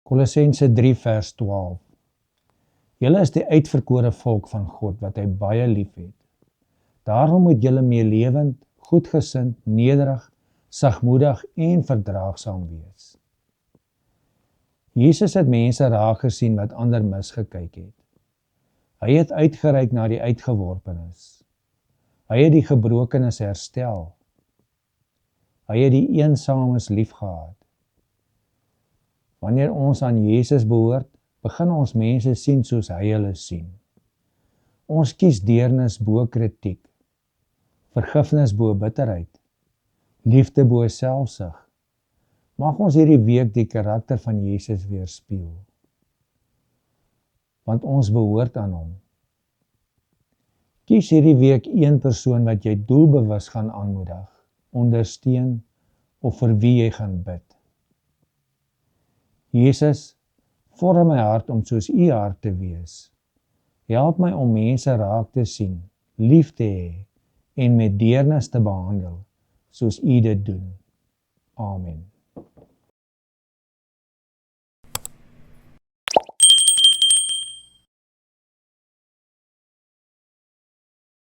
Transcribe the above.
Kolossense 3 vers 12. Julle is die uitverkore volk van God, wat hy baie lief het. Daarom moet julle meelewend, goedgesind, nederig, sagmoedig en verdraagsaam wees. Jesus het mense raak gesien wat ander misgekyk het. Hy het uitgereik na die uitgeworpenes. Hy het die gebrokenes herstel. Hy het die eensames liefgehad. Wanneer ons aan Jesus behoort, begin ons mense sien soos hy hulle sien. Ons kies deernis bo kritiek, vergifnis bo bitterheid, liefde bo selfsug. Mag ons hierdie week die karakter van Jesus weerspieël, want ons behoort aan hom. Kies hierdie week een persoon wat jy doelbewus gaan aanmoedig, ondersteun of vir wie jy gaan bid. Jesus, vorm my hart om soos u hart te wees. Help my om mense raak te sien, lief te hê en met deernis te behandel, soos u dit doen. Amen.